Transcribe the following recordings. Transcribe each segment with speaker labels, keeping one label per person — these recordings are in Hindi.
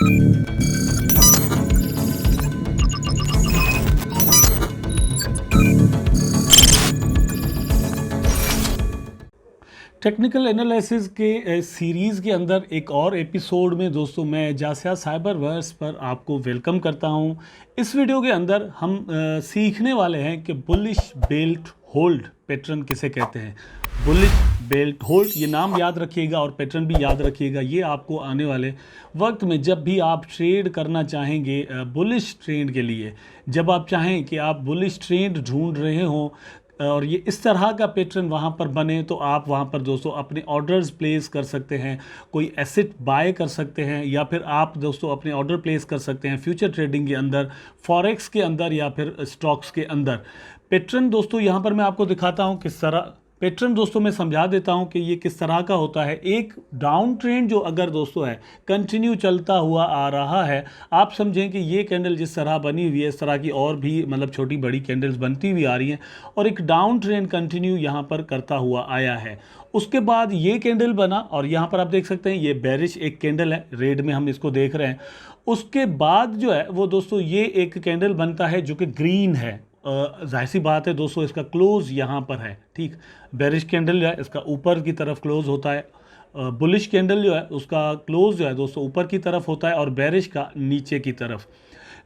Speaker 1: टेक्निकल एनालिसिस के सीरीज़ के अंदर एक और एपिसोड में दोस्तों मैं जासिया साइबरवर्स पर आपको वेलकम करता हूं। इस वीडियो के अंदर हम सीखने वाले हैं कि बुलिश बेल्ट होल्ड पैटर्न किसे कहते हैं। बुलिश बेल्ट होल्ड, ये नाम याद रखिएगा और पैटर्न भी याद रखिएगा। ये आपको आने वाले वक्त में जब भी आप ट्रेड करना चाहेंगे बुलिश ट्रेड के लिए, जब आप चाहें कि आप बुलिश ट्रेड ढूंढ रहे हों और ये इस तरह का पैटर्न वहाँ पर बने, तो आप वहाँ पर दोस्तों अपने ऑर्डर्स प्लेस कर सकते हैं, कोई एसेट बाय कर सकते हैं, या फिर आप दोस्तों अपने ऑर्डर प्लेस कर सकते हैं फ्यूचर ट्रेडिंग के अंदर, फॉरेक्स के अंदर या फिर स्टॉक्स के अंदर। पैटर्न दोस्तों यहाँ पर मैं आपको दिखाता हूँ किस तरह पैटर्न दोस्तों मैं समझा देता हूं कि ये किस तरह का होता है। एक डाउन ट्रेंड जो अगर दोस्तों है कंटिन्यू चलता हुआ आ रहा है, आप समझें कि ये कैंडल जिस तरह बनी हुई है इस तरह की और भी मतलब छोटी बड़ी कैंडल्स बनती हुई आ रही हैं और एक डाउन ट्रेंड कंटिन्यू यहाँ पर करता हुआ आया है। उसके बाद ये कैंडल बना और यहाँ पर आप देख सकते हैं ये बेरिश एक कैंडल है, रेड में हम इसको देख रहे हैं। उसके बाद जो है वो दोस्तों ये एक कैंडल बनता है जो कि ग्रीन है। जाहिर सी बात है दोस्तों इसका क्लोज यहाँ पर है, ठीक। बेरिश कैंडल जो है इसका ऊपर की तरफ क्लोज होता है, बुलिश कैंडल जो है उसका क्लोज जो है दोस्तों ऊपर की तरफ होता है और बेरिश का नीचे की तरफ।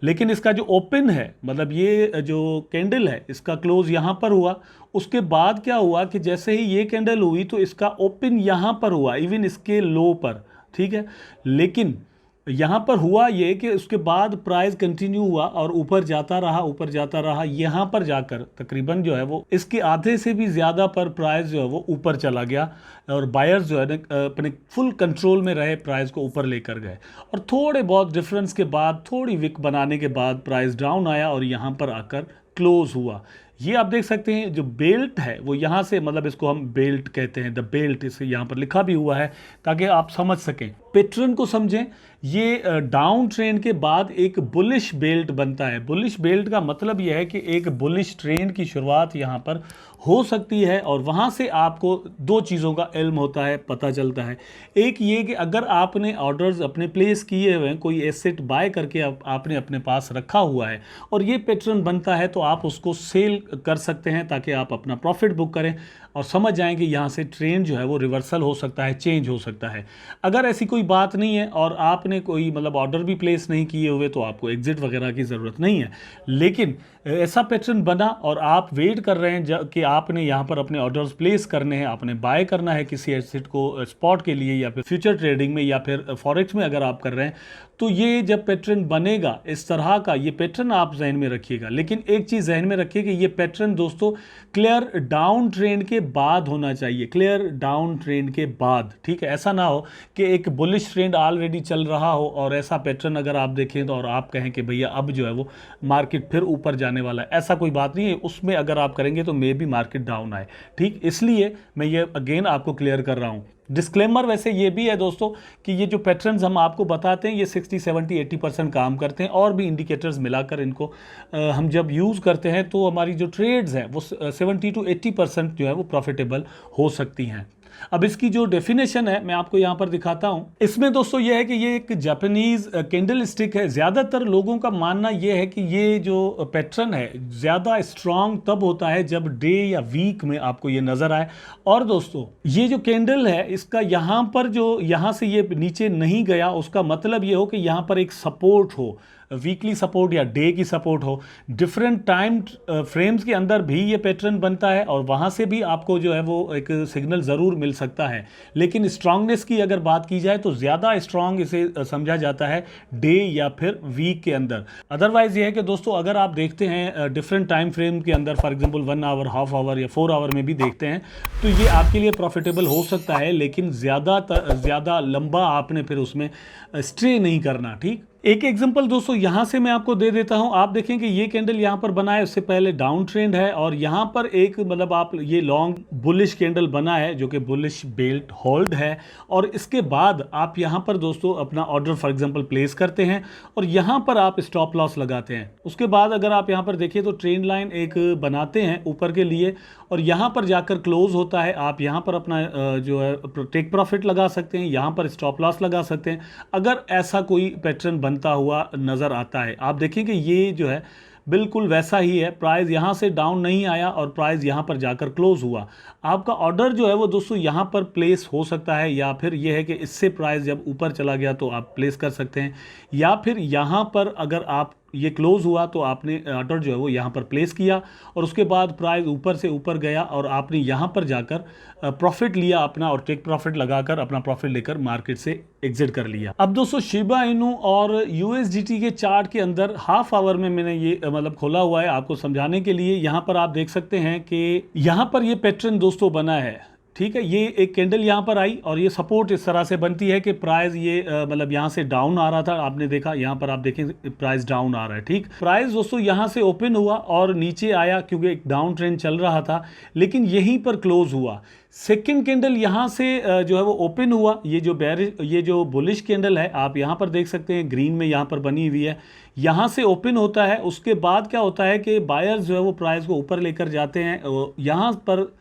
Speaker 1: लेकिन इसका जो ओपन है, मतलब ये जो कैंडल है इसका क्लोज यहाँ पर हुआ। उसके बाद क्या हुआ कि जैसे ही ये कैंडल हुई तो इसका ओपन यहाँ पर हुआ, इवन इसके लो पर, ठीक है। लेकिन यहाँ पर हुआ ये कि उसके बाद प्राइस कंटिन्यू हुआ और ऊपर जाता रहा, ऊपर जाता रहा। यहाँ पर जाकर तकरीबन जो है वो इसके आधे से भी ज़्यादा पर प्राइस जो है वो ऊपर चला गया और बायर्स जो है ना अपने फुल कंट्रोल में रहे, प्राइस को ऊपर लेकर गए। और थोड़े बहुत डिफरेंस के बाद, थोड़ी विक बनाने के बाद प्राइस डाउन आया और यहाँ पर आकर क्लोज हुआ। ये आप देख सकते हैं जो बेल्ट है वो यहाँ से, मतलब इसको हम बेल्ट कहते हैं, द बेल्ट, इसे यहाँ पर लिखा भी हुआ है ताकि आप समझ सकें, पैटर्न को समझें। ये डाउन ट्रेंड के बाद एक बुलिश बेल्ट बनता है। बुलिश बेल्ट का मतलब यह है कि एक बुलिश ट्रेंड की शुरुआत यहाँ पर हो सकती है और वहाँ से आपको दो चीज़ों का इल्म होता है, पता चलता है। एक ये कि अगर आपने ऑर्डर्स अपने प्लेस किए हुए हैं, कोई एसेट बाय करके आपने अपने पास रखा हुआ है और ये पैटर्न बनता है तो आप उसको सेल कर सकते हैं ताकि आप अपना प्रॉफिट बुक करें और समझ जाएं कि यहाँ से ट्रेंड जो है वो रिवर्सल हो सकता है, चेंज हो सकता है। अगर ऐसी कोई बात नहीं है और आपने कोई मतलब ऑर्डर भी प्लेस नहीं किए हुए तो आपको एग्जिट वगैरह की ज़रूरत नहीं है। लेकिन ऐसा पैटर्न बना और आप वेट कर रहे हैं कि आपने यहाँ पर अपने ऑर्डर्स प्लेस करने हैं, आपने बाय करना है किसी एसेट को स्पॉट के लिए या फिर फ्यूचर ट्रेडिंग में या फिर फॉरेक्स में अगर आप कर रहे हैं, तो ये जब पैटर्न बनेगा इस तरह का, ये पैटर्न आप जहन में रखिएगा। लेकिन एक चीज़ जहन में रखिए कि ये पैटर्न दोस्तों क्लियर डाउन ट्रेंड के बाद होना चाहिए, क्लियर डाउन ट्रेंड के बाद, ठीक है। ऐसा ना हो कि एक बुलिश ट्रेंड ऑलरेडी चल रहा हो और ऐसा पैटर्न अगर आप देखें तो और आप कहें कि भैया अब जो है वो मार्केट फिर ऊपर जाने वाला है, ऐसा कोई बात नहीं है। उसमें अगर आप करेंगे तो मे भी मार्केट डाउन आए, ठीक। इसलिए मैं ये अगेन आपको क्लियर कर रहा हूँ। डिस्क्लेमर वैसे ये भी है दोस्तों कि ये जो पैटर्न्स हम आपको बताते हैं ये 60, 70, 80% काम करते हैं और भी इंडिकेटर्स मिलाकर इनको हम जब यूज़ करते हैं तो हमारी जो ट्रेड्स हैं वो 70 to 80% जो है वो प्रॉफिटेबल हो सकती हैं। अब इसकी जो डेफिनेशन है मैं आपको यहाँ पर दिखाता हूँ। इसमें दोस्तों ये है कि ये एक जापानीज कैंडल स्टिक है। ज़्यादातर लोगों का मानना ये है कि ये जो पैटर्न है ज़्यादा स्ट्रांग तब होता है जब डे या वीक में आपको ये नज़र आए। और दोस्तों ये जो कैंडल है इसका यहाँ पर जो यहाँ से ये नीचे नहीं गया, उसका मतलब ये हो कि यहाँ पर एक सपोर्ट हो, वीकली सपोर्ट या डे की सपोर्ट हो। डिफरेंट टाइम फ्रेम्स के अंदर भी ये पैटर्न बनता है और वहाँ से भी आपको जो है वो एक सिग्नल ज़रूर मिल सकता है। लेकिन स्ट्रांगनेस की अगर बात की जाए तो ज़्यादा स्ट्रांग इसे समझा जाता है डे या फिर वीक के अंदर। अदरवाइज़ ये है कि दोस्तों अगर आप देखते हैं डिफरेंट टाइम फ्रेम के अंदर, for example 1 hour, half hour या 4 आवर में भी देखते हैं, तो ये आपके लिए प्रॉफिटेबल हो सकता है। लेकिन ज़्यादा लंबा आपने फिर उसमें स्टे नहीं करना, ठीक। एक एग्जांपल दोस्तों यहाँ से मैं आपको दे देता हूँ। आप देखें कि ये कैंडल यहाँ पर बना है, उससे पहले डाउन ट्रेंड है और यहाँ पर एक मतलब आप ये लॉन्ग बुलिश कैंडल बना है जो कि बुलिश बेल्ट होल्ड है, और इसके बाद आप यहाँ पर दोस्तों अपना ऑर्डर फॉर एग्जांपल प्लेस करते हैं और यहाँ पर आप स्टॉप लॉस लगाते हैं। उसके बाद अगर आप यहाँ पर देखिए तो ट्रेंड लाइन एक बनाते हैं ऊपर के लिए और यहाँ पर जाकर क्लोज होता है। आप यहाँ पर अपना जो है टेक प्रॉफिट लगा सकते हैं, यहाँ पर स्टॉप लॉस लगा सकते हैं अगर ऐसा कोई पैटर्न बनता हुआ नज़र आता है। आप देखें कि ये जो है बिल्कुल वैसा ही है, प्राइस यहाँ से डाउन नहीं आया और प्राइस यहाँ पर जाकर क्लोज हुआ। आपका ऑर्डर जो है वो दोस्तों यहाँ पर प्लेस हो सकता है, या फिर ये है कि इससे प्राइस जब ऊपर चला गया तो आप प्लेस कर सकते हैं, या फिर यहाँ पर अगर आप ये क्लोज हुआ तो आपने ऑर्डर जो है वो यहाँ पर प्लेस किया और उसके बाद प्राइस ऊपर से ऊपर गया और आपने यहाँ पर जाकर प्रॉफिट लिया अपना और टेक प्रॉफिट लगाकर अपना प्रॉफिट लेकर मार्केट से एग्जिट कर लिया। अब दोस्तों शिबा इनू और यूएसडीटी के चार्ट के अंदर हाफ आवर में मैंने ये मतलब खोला हुआ है आपको समझाने के लिए। यहाँ पर आप देख सकते हैं कि यहाँ पर ये पैटर्न दोस्तों बना है, ठीक है। ये एक कैंडल यहाँ पर आई और ये सपोर्ट इस तरह से बनती है कि प्राइस ये मतलब यहाँ से डाउन आ रहा था, आपने देखा यहाँ पर आप देखें प्राइस डाउन आ रहा है, ठीक। प्राइस दोस्तों यहाँ से ओपन हुआ और नीचे आया क्योंकि एक डाउन ट्रेंड चल रहा था, लेकिन यहीं पर क्लोज हुआ। सेकंड कैंडल यहाँ से जो है वो ओपन हुआ। ये जो बुलिश कैंडल है आप यहाँ पर देख सकते हैं ग्रीन में यहाँ पर बनी हुई है, यहाँ से ओपन होता है। उसके बाद क्या होता है कि बायर्स जो है वो प्राइस को ऊपर लेकर जाते हैं, यहाँ पर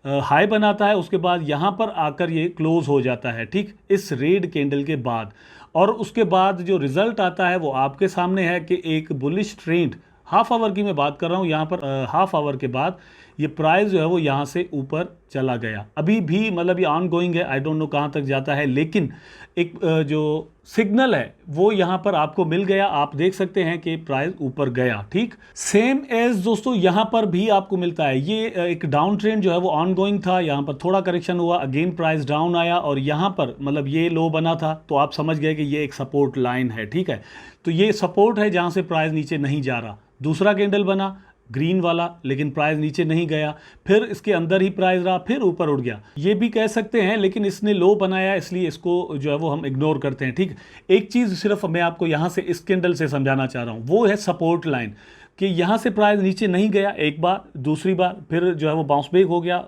Speaker 1: हाई बनाता है, उसके बाद यहाँ पर आकर ये क्लोज हो जाता है, ठीक, इस रेड कैंडल के बाद। और उसके बाद जो रिजल्ट आता है वो आपके सामने है कि एक बुलिश ट्रेंड, हाफ आवर की मैं बात कर रहा हूँ, यहाँ पर हाफ आवर के बाद ये प्राइस जो है वो यहाँ से ऊपर चला गया। अभी भी मतलब ये ऑन गोइंग है, आई डोंट नो कहाँ तक जाता है, लेकिन एक जो सिग्नल है वो यहाँ पर आपको मिल गया। आप देख सकते हैं कि प्राइस ऊपर गया, ठीक। सेम एज दोस्तों यहाँ पर भी आपको मिलता है। ये एक डाउन ट्रेंड जो है वो ऑन गोइंग था, यहाँ पर थोड़ा करेक्शन हुआ, अगेन प्राइस डाउन आया और यहाँ पर मतलब ये लो बना था, तो आप समझ गए कि ये एक सपोर्ट लाइन है, ठीक है। तो ये सपोर्ट है जहाँ से प्राइस नीचे नहीं जा रहा। दूसरा कैंडल बना ग्रीन वाला, लेकिन प्राइस नीचे नहीं गया, फिर इसके अंदर ही प्राइस रहा, फिर ऊपर उठ गया, ये भी कह सकते हैं, लेकिन इसने लो बनाया इसलिए इसको जो है वो हम इग्नोर करते हैं, ठीक। एक चीज़ सिर्फ मैं आपको यहाँ से इस कैंडल से समझाना चाह रहा हूँ, वो है सपोर्ट लाइन, कि यहाँ से प्राइस नीचे नहीं गया एक बार, दूसरी बार फिर जो है वो बाउंस बैक हो गया,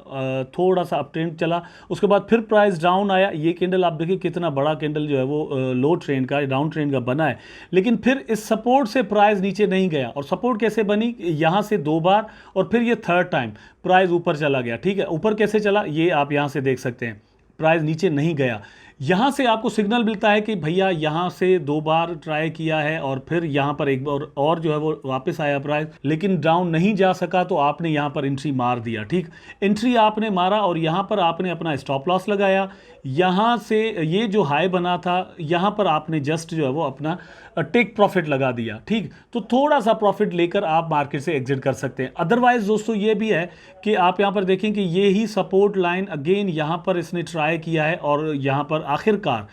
Speaker 1: थोड़ा सा अप ट्रेंड चला, उसके बाद फिर प्राइस डाउन आया। ये कैंडल आप देखिए कितना बड़ा कैंडल जो है वो लो ट्रेंड का, डाउन ट्रेंड का बना है, लेकिन फिर इस सपोर्ट से प्राइस नीचे नहीं गया। और सपोर्ट कैसे बनी, यहाँ से 2 बार और फिर ये थर्ड टाइम प्राइस ऊपर चला गया, ठीक है। ऊपर कैसे चला ये आप यहाँ से देख सकते हैं, प्राइस नीचे नहीं गया। यहाँ से आपको सिग्नल मिलता है कि भैया यहाँ से 2 बार ट्राई किया है और फिर यहाँ पर एक बार और जो है वो वापस आया प्राइस, लेकिन डाउन नहीं जा सका, तो आपने यहाँ पर एंट्री मार दिया, ठीक। एंट्री आपने मारा और यहाँ पर आपने अपना स्टॉप लॉस लगाया। यहाँ से ये जो हाई बना था यहाँ पर आपने जस्ट जो है वो अपना टेक प्रॉफिट लगा दिया, ठीक। तो थोड़ा सा प्रॉफिट लेकर आप मार्केट से एग्जिट कर सकते हैं। अदरवाइज दोस्तों ये भी है कि आप यहाँ पर देखें कि ये ही सपोर्ट लाइन अगेन यहाँ पर इसने ट्राई किया है और यहाँ पर आखिरकार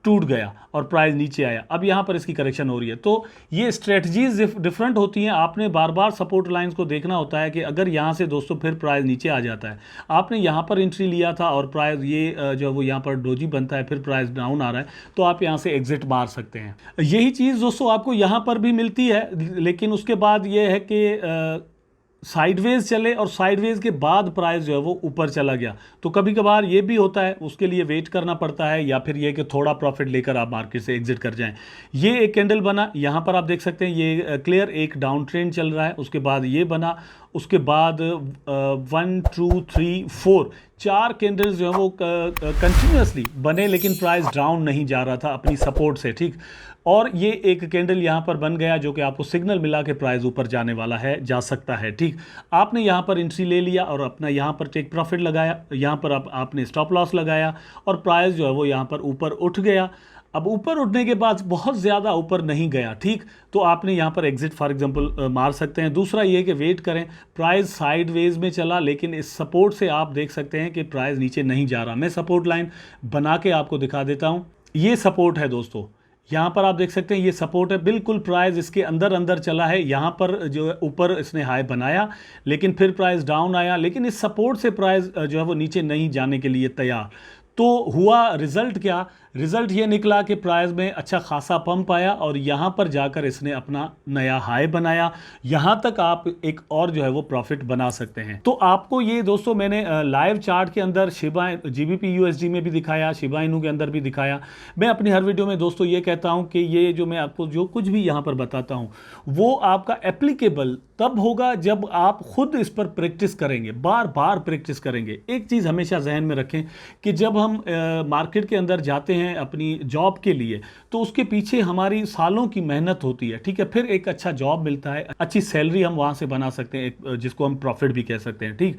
Speaker 1: टूट गया और प्राइस नीचे आया। अब यहाँ पर इसकी करेक्शन हो रही है। तो ये स्ट्रेटजीज डिफरेंट होती हैं, आपने बार बार सपोर्ट लाइंस को देखना होता है कि अगर यहाँ से दोस्तों फिर प्राइस नीचे आ जाता है, आपने यहाँ पर एंट्री लिया था और प्राइस ये जो है वो यहाँ पर डोजी बनता है, फिर प्राइस डाउन आ रहा है, तो आप यहाँ से एग्जिट मार सकते हैं। यही चीज़ दोस्तों आपको यहाँ पर भी मिलती है, लेकिन उसके बाद ये है कि साइडवेज चले और साइडवेज के बाद प्राइस जो है वो ऊपर चला गया, तो कभी कभार ये भी होता है, उसके लिए वेट करना पड़ता है, या फिर ये कि थोड़ा प्रॉफिट लेकर आप मार्केट से एग्जिट कर जाएं। ये एक कैंडल बना, यहाँ पर आप देख सकते हैं ये क्लियर एक डाउन ट्रेंड चल रहा है, उसके बाद ये बना, उसके बाद 1 2 3 4 4 कैंडल्स जो है वो कंटिन्यूसली बने, लेकिन प्राइस डाउन नहीं जा रहा था अपनी सपोर्ट से, ठीक। और ये एक कैंडल यहाँ पर बन गया जो कि आपको सिग्नल मिला कि प्राइस ऊपर जाने वाला है, जा सकता है, ठीक। आपने यहाँ पर एंट्री ले लिया और अपना यहाँ पर टेक प्रॉफिट लगाया, यहाँ पर आपने स्टॉप लॉस लगाया और प्राइस जो है वो यहाँ पर ऊपर उठ गया। अब ऊपर उठने के बाद बहुत ज़्यादा ऊपर नहीं गया, ठीक, तो आपने यहाँ पर एग्जिट फॉर एग्जांपल मार सकते हैं। दूसरा ये कि वेट करें, प्राइस साइडवेज में चला, लेकिन इस सपोर्ट से आप देख सकते हैं कि प्राइस नीचे नहीं जा रहा। मैं सपोर्ट लाइन बना के आपको दिखा देता हूँ। ये सपोर्ट है दोस्तों, यहाँ पर आप देख सकते हैं ये सपोर्ट है, बिल्कुल प्राइस इसके अंदर अंदर चला है। यहाँ पर जो है ऊपर इसने हाई बनाया, लेकिन फिर प्राइस डाउन आया, लेकिन इस सपोर्ट से प्राइस जो है वो नीचे नहीं जाने के लिए तैयार। तो हुआ रिजल्ट क्या, रिजल्ट ये निकला कि प्राइस में अच्छा खासा पंप आया और यहाँ पर जाकर इसने अपना नया हाई बनाया। यहाँ तक आप एक और जो है वो प्रॉफिट बना सकते हैं। तो आपको ये दोस्तों मैंने लाइव चार्ट के अंदर शिबा GBP USD में भी दिखाया, शिबा इनू के अंदर भी दिखाया। मैं अपनी हर वीडियो में दोस्तों ये कहता हूँ कि ये जो मैं आपको जो कुछ भी यहाँ पर बताता हूँ वो आपका एप्लीकेबल तब होगा जब आप खुद इस पर प्रैक्टिस करेंगे, बार बार प्रैक्टिस करेंगे। एक चीज़ हमेशा जहन में रखें कि जब हम मार्केट के अंदर जाते हैं अपनी जॉब के लिए तो उसके पीछे हमारी सालों की मेहनत होती है, ठीक है। फिर एक अच्छा जॉब मिलता है, अच्छी सैलरी हम वहाँ से बना सकते हैं, जिसको हम प्रॉफिट भी कह सकते हैं, ठीक।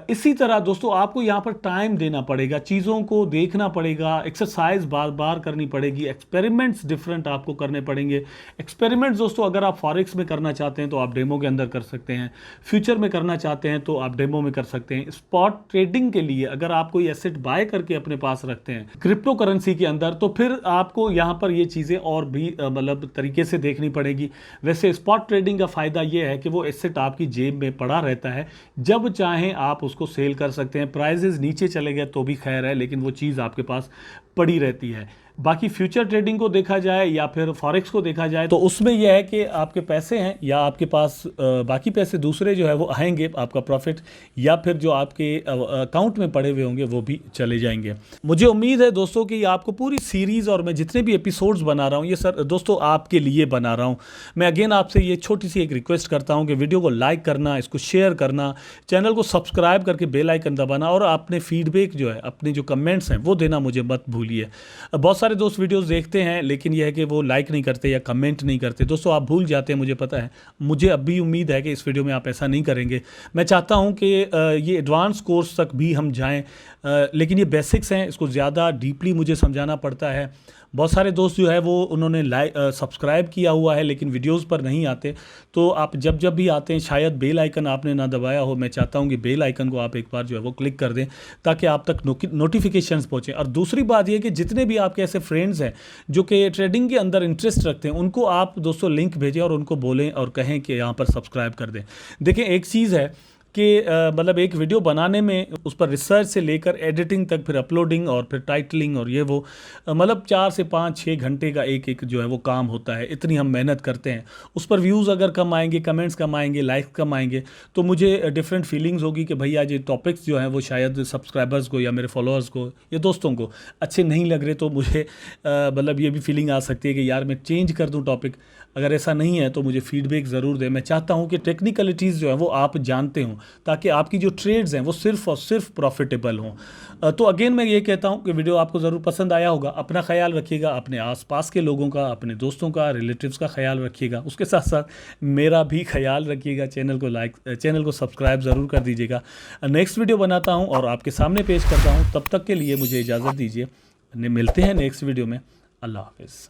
Speaker 1: इसी तरह दोस्तों आपको यहाँ पर टाइम देना पड़ेगा, चीज़ों को देखना पड़ेगा, एक्सरसाइज बार बार करनी पड़ेगी, एक्सपेरिमेंट्स डिफरेंट आपको करने पड़ेंगे। एक्सपेरिमेंट्स दोस्तों अगर आप फॉरेक्स में करना चाहते हैं तो आप डेमो के अंदर कर सकते हैं, फ्यूचर में करना चाहते हैं तो आप डेमो में कर सकते हैं। स्पॉट ट्रेडिंग के लिए अगर आप कोई एसेट बाय करके अपने पास रखते हैं क्रिप्टो करेंसी के अंदर तो फिर आपको यहाँ पर ये चीज़ें और भी मतलब तरीके से देखनी पड़ेगी। वैसे स्पॉट ट्रेडिंग का फ़ायदा ये है कि वो एसेट आपकी जेब में पड़ा रहता है, जब चाहें आप उसको सेल कर सकते हैं। प्राइजेस नीचे चले गए तो भी खैर है, लेकिन वो चीज़ आपके पास पड़ी रहती है। बाकी फ्यूचर ट्रेडिंग को देखा जाए या फिर फॉरेक्स को देखा जाए तो उसमें यह है कि आपके पैसे हैं या आपके पास बाकी पैसे दूसरे जो है वो आएंगे, आपका प्रॉफिट या फिर जो आपके अकाउंट में पड़े हुए होंगे वो भी चले जाएंगे। मुझे उम्मीद है दोस्तों कि आपको पूरी सीरीज़ और मैं जितने भी एपिसोड्स बना रहा हूँ ये सर दोस्तों आपके लिए बना रहा हूँ। मैं अगेन आपसे ये छोटी सी एक रिक्वेस्ट करता हूँ कि वीडियो को लाइक करना, इसको शेयर करना, चैनल को सब्सक्राइब करके बेल आइकन दबाना और अपने फीडबैक जो है, अपने जो कमेंट्स हैं वो देना मुझे मत भूलिए। बहुत सारे दोस्त वीडियोस देखते हैं लेकिन यह है कि वो लाइक नहीं करते या कमेंट नहीं करते। दोस्तों आप भूल जाते हैं, मुझे पता है। मुझे अब भी उम्मीद है कि इस वीडियो में आप ऐसा नहीं करेंगे। मैं चाहता हूं कि ये एडवांस कोर्स तक भी हम जाएं, लेकिन ये बेसिक्स हैं, इसको ज़्यादा डीपली मुझे समझाना पड़ता है। बहुत सारे दोस्त जो है वो उन्होंने सब्सक्राइब किया हुआ है लेकिन वीडियोस पर नहीं आते। तो आप जब जब भी आते हैं शायद बेल आइकन आपने ना दबाया हो। मैं चाहता हूं कि बेल आइकन को आप एक बार जो है वो क्लिक कर दें ताकि आप तक नोटिफिकेशंस पहुंचें। और दूसरी बात यह कि जितने भी आपके ऐसे फ्रेंड्स हैं जो कि ट्रेडिंग के अंदर इंटरेस्ट रखते हैं उनको आप दोस्तों लिंक भेजें और उनको बोलें और कहें कि यहाँ पर सब्सक्राइब कर दें। देखिए एक चीज़ है कि मतलब एक वीडियो बनाने में उस पर रिसर्च से लेकर एडिटिंग तक, फिर अपलोडिंग और फिर टाइटलिंग और ये वो मतलब 4 से 5-6 घंटे का एक जो है वो काम होता है। इतनी हम मेहनत करते हैं, उस पर व्यूज़ अगर कम आएंगे, कमेंट्स कम आएंगे, लाइक्स कम आएंगे तो मुझे डिफरेंट फीलिंग्स होगी कि भैया ये टॉपिक्स जो हैं वो शायद सब्सक्राइबर्स को या मेरे फॉलोअर्स को या दोस्तों को अच्छे नहीं लग रहे। तो मुझे मतलब ये भी फीलिंग आ सकती है कि यार मैं चेंज कर दूँ टॉपिक। अगर ऐसा नहीं है तो मुझे फीडबैक ज़रूर दें। मैं चाहता हूं कि टेक्निकलिटीज़ जो है वो आप जानते हों ताकि आपकी जो ट्रेड्स हैं वो सिर्फ और सिर्फ प्रॉफिटेबल हों। तो अगेन मैं ये कहता हूं कि वीडियो आपको ज़रूर पसंद आया होगा। अपना ख्याल रखिएगा, अपने आसपास के लोगों का, अपने दोस्तों का, रिलेटिव्स का ख्याल रखिएगा। उसके साथ साथ मेरा भी ख्याल रखिएगा। चैनल को सब्सक्राइब ज़रूर कर दीजिएगा। नेक्स्ट वीडियो बनाता हूँ और आपके सामने पेश करता हूँ। तब तक के लिए मुझे इजाज़त दीजिए। मिलते हैं नेक्स्ट वीडियो में। अल्लाह हाफ़िज़।